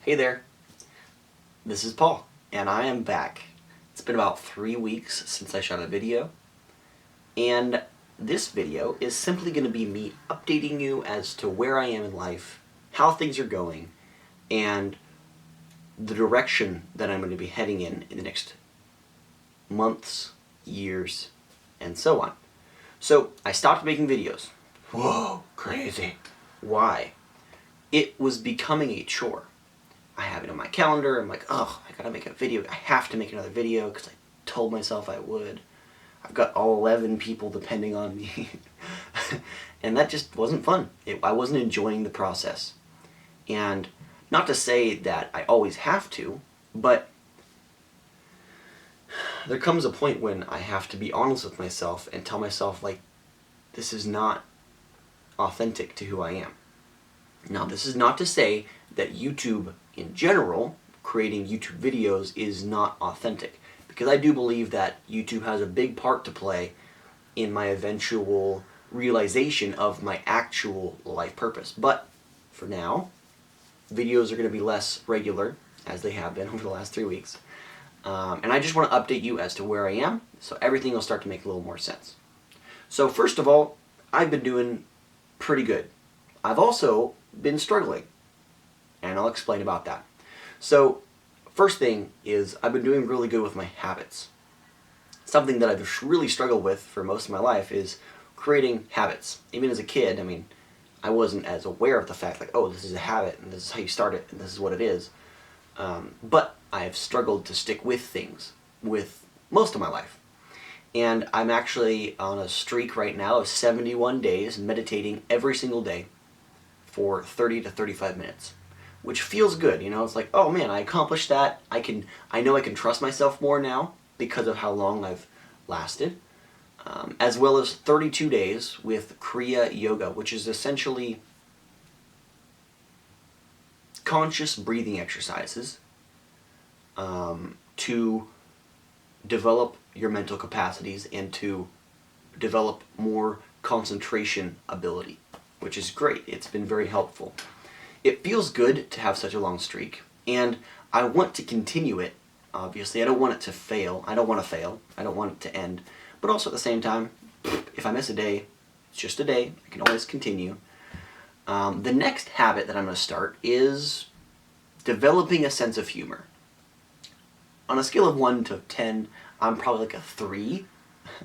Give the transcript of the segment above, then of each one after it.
Hey there, this is Paul, and I am back. It's been about 3 weeks since I shot a video, and this video is simply going to be me updating you as to where I am in life, how things are going, and the direction that I'm going to be heading in the next months, years, and so on. So, I stopped making videos. Whoa, crazy. Why? It was becoming a chore. I have it on my calendar. I'm like, oh, I gotta make a video. I have to make another video because I told myself I would. I've got all 11 people depending on me. And that just wasn't fun. I wasn't enjoying the process. And not to say that I always have to, but there comes a point when I have to be honest with myself and tell myself, like, this is not authentic to who I am. Now, this is not to say that YouTube in general, creating YouTube videos, is not authentic, because I do believe that YouTube has a big part to play in my eventual realization of my actual life purpose. But for now, videos are going to be less regular, as they have been over the last 3 weeks. And I just want to update you as to where I am, so everything will start to make a little more sense. So first of all, I've been doing pretty good. I've also been struggling, and I'll explain about that. So, first thing is I've been doing really good with my habits. Something that I've really struggled with for most of my life is creating habits. Even as a kid, I mean, I wasn't as aware of the fact, like, oh, this is a habit, and this is how you start it, and this is what it is. But I've struggled to stick with things with most of my life. And I'm actually on a streak right now of 71 days meditating every single day for 30 to 35 minutes, which feels good. You know, it's like, oh man, I accomplished that. I know I can trust myself more now because of how long I've lasted, as well as 32 days with Kriya Yoga, which is essentially conscious breathing exercises to develop your mental capacities and to develop more concentration ability, which is great. It's been very helpful. It feels good to have such a long streak, and I want to continue it, obviously. I don't want it to fail. I don't want to fail. I don't want it to end. But also at the same time, if I miss a day, it's just a day. I can always continue. The next habit that I'm going to start is developing a sense of humor. On a scale of 1 to 10, I'm probably like a 3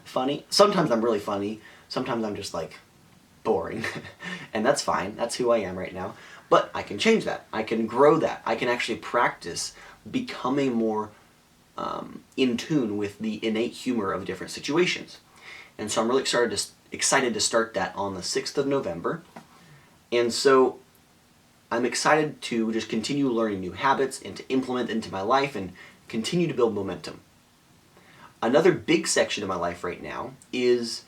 funny. Sometimes I'm really funny. Sometimes I'm just like boring. And that's fine. That's who I am right now. But I can change that. I can grow that. I can actually practice becoming more in tune with the innate humor of different situations. And so I'm really excited to start that on the 6th of November. And so I'm excited to just continue learning new habits and to implement into my life and continue to build momentum. Another big section of my life right now is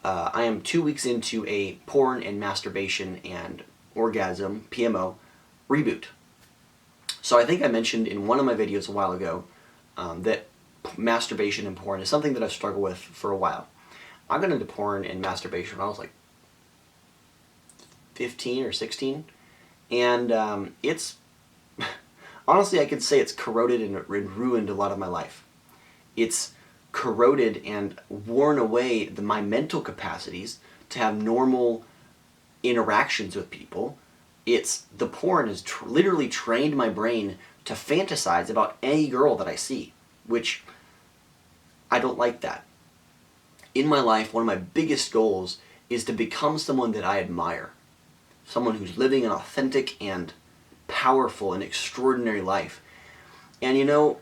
I am 2 weeks into a porn and masturbation and orgasm, PMO, reboot. So I think I mentioned in one of my videos a while ago that masturbation and porn is something that I've struggled with for a while. I got into porn and masturbation when I was like 15 or 16, and it's, honestly, I could say it's corroded and ruined a lot of my life. It's corroded and worn away my mental capacities to have normal interactions with people. The porn has literally trained my brain to fantasize about any girl that I see, which I don't like that. In my life, one of my biggest goals is to become someone that I admire. Someone who's living an authentic and powerful and extraordinary life. And you know,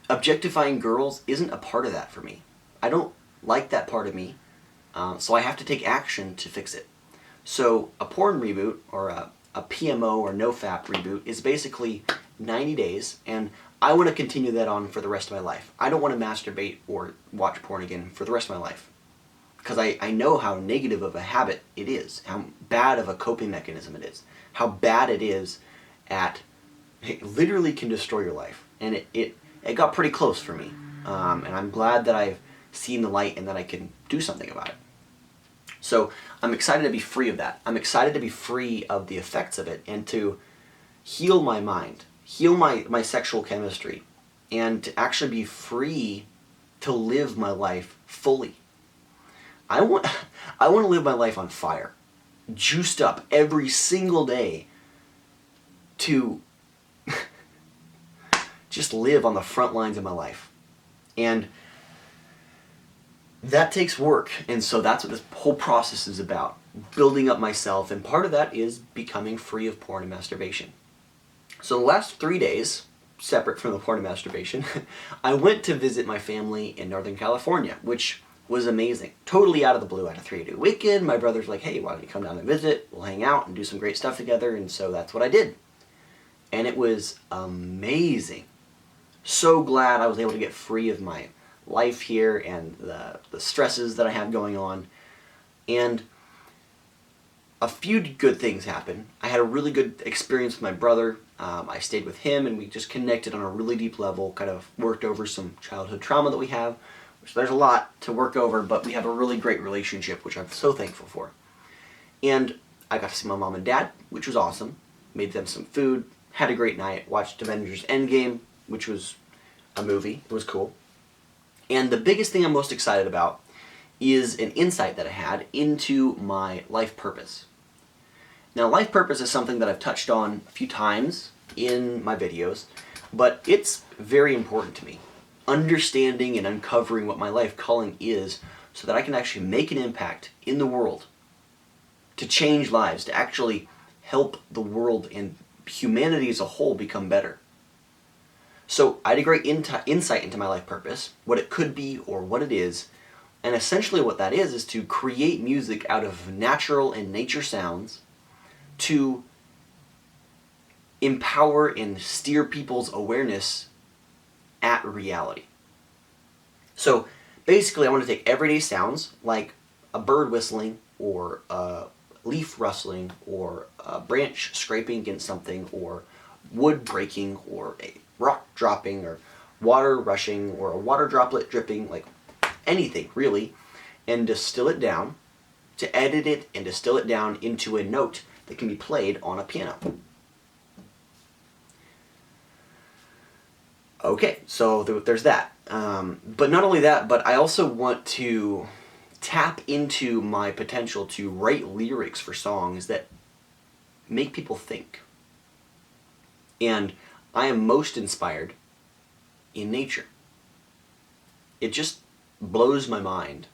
objectifying girls isn't a part of that for me. I don't like that part of me, so I have to take action to fix it. So a porn reboot, or a PMO or NoFap reboot, is basically 90 days, and I want to continue that on for the rest of my life. I don't want to masturbate or watch porn again for the rest of my life, because I know how negative of a habit it is, how bad of a coping mechanism it is, how bad it is it literally can destroy your life. And it got pretty close for me, and I'm glad that I've seen the light and that I can do something about it. So I'm excited to be free of that. I'm excited to be free of the effects of it and to heal my mind, heal my sexual chemistry, and to actually be free to live my life fully. I want I want to live my life on fire, juiced up every single day to just live on the front lines of my life. And that takes work, and so that's what this whole process is about, building up myself, and part of that is becoming free of porn and masturbation. So the last 3 days, separate from the porn and masturbation, I went to visit my family in Northern California, which was amazing. Totally out of the blue. I had a 3-day weekend. My brother's like, hey, why don't you come down and visit? We'll hang out and do some great stuff together, and so that's what I did. And it was amazing. So glad I was able to get free of my life here and the stresses that I have going on. And a few good things happened. I had a really good experience with my brother. I stayed with him and we just connected on a really deep level, kind of worked over some childhood trauma that we have, which there's a lot to work over, but we have a really great relationship, which I'm so thankful for. And I got to see my mom and dad, which was awesome. Made them some food, had a great night, watched Avengers Endgame, which was a movie. It was cool. And the biggest thing I'm most excited about is an insight that I had into my life purpose. Now, life purpose is something that I've touched on a few times in my videos, but it's very important to me. Understanding and uncovering what my life calling is so that I can actually make an impact in the world, to change lives, to actually help the world and humanity as a whole become better. So I had a great insight into my life purpose, what it could be or what it is, and essentially what that is to create music out of natural and nature sounds to empower and steer people's awareness at reality. So basically I want to take everyday sounds like a bird whistling or a leaf rustling or a branch scraping against something or wood breaking or a rock dropping or water rushing or a water droplet dripping, like anything really, and distill it down, to edit it and distill it down into a note that can be played on a piano. Okay, so there's that. But not only that, but I also want to tap into my potential to write lyrics for songs that make people think. And I am most inspired in nature. It just blows my mind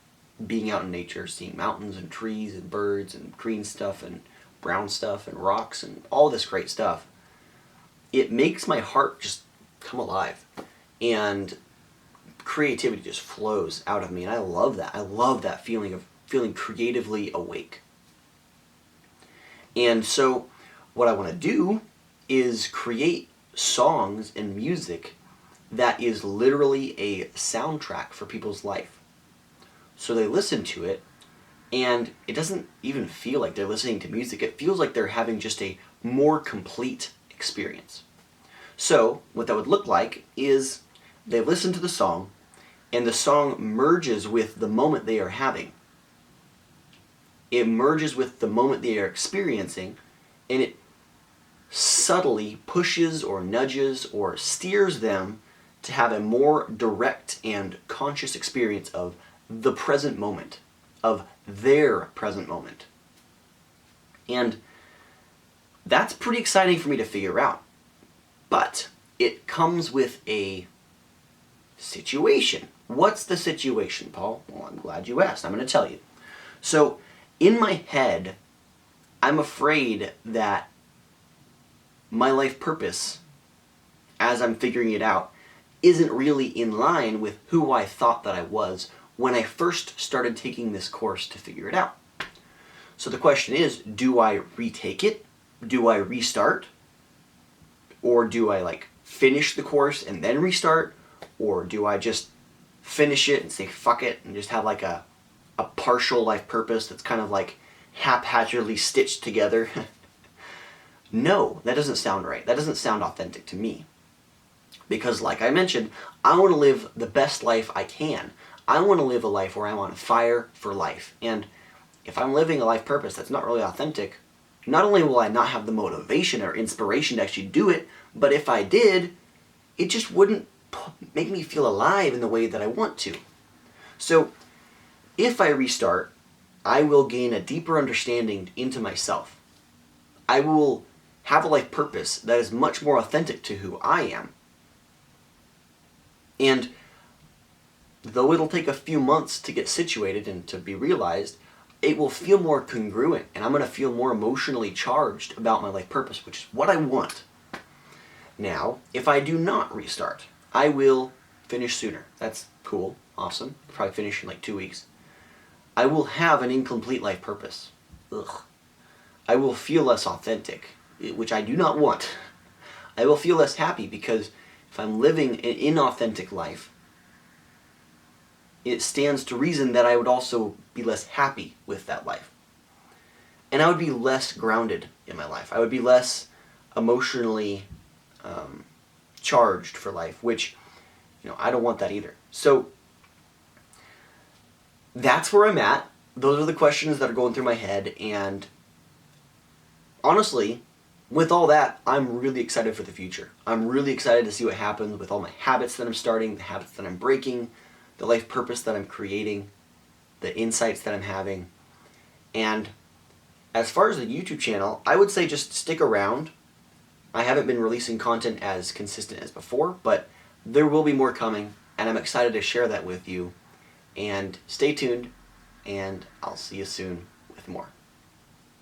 being out in nature, seeing mountains and trees and birds and green stuff and brown stuff and rocks and all this great stuff. It makes my heart just come alive, and creativity just flows out of me, and I love that. I love that feeling of feeling creatively awake. And so what I want to do is create songs and music that is literally a soundtrack for people's life. So they listen to it, and it doesn't even feel like they're listening to music. It feels like they're having just a more complete experience. So what that would look like is they listen to the song, and the song merges with the moment they are having. It merges with the moment they are experiencing, and it subtly pushes or nudges or steers them to have a more direct and conscious experience of the present moment, of their present moment. And that's pretty exciting for me to figure out. But it comes with a situation. What's the situation, Paul? Well, I'm glad you asked. I'm going to tell you. So, in my head, I'm afraid that my life purpose, as I'm figuring it out, isn't really in line with who I thought that I was when I first started taking this course to figure it out. So the question is, do I retake it? Do I restart? Or do I finish the course and then restart? Or do I just finish it and say fuck it and just have a partial life purpose that's kind of haphazardly stitched together? No, that doesn't sound right. That doesn't sound authentic to me. Because like I mentioned, I want to live the best life I can. I want to live a life where I'm on fire for life. And if I'm living a life purpose that's not really authentic, not only will I not have the motivation or inspiration to actually do it, but if I did, it just wouldn't make me feel alive in the way that I want to. So if I restart, I will gain a deeper understanding into myself. I will have a life purpose that is much more authentic to who I am. And though it'll take a few months to get situated and to be realized, it will feel more congruent, and I'm going to feel more emotionally charged about my life purpose, which is what I want. Now, if I do not restart, I will finish sooner. That's cool, awesome. Probably finish in like 2 weeks. I will have an incomplete life purpose. Ugh. I will feel less authentic, which I do not want. I will feel less happy because if I'm living an inauthentic life, it stands to reason that I would also be less happy with that life. And I would be less grounded in my life. I would be less emotionally charged for life, which, I don't want that either. So that's where I'm at. Those are the questions that are going through my head, and honestly, with all that, I'm really excited for the future. I'm really excited to see what happens with all my habits that I'm starting, the habits that I'm breaking, the life purpose that I'm creating, the insights that I'm having. And as far as the YouTube channel, I would say just stick around. I haven't been releasing content as consistent as before, but there will be more coming, and I'm excited to share that with you. And stay tuned, and I'll see you soon with more.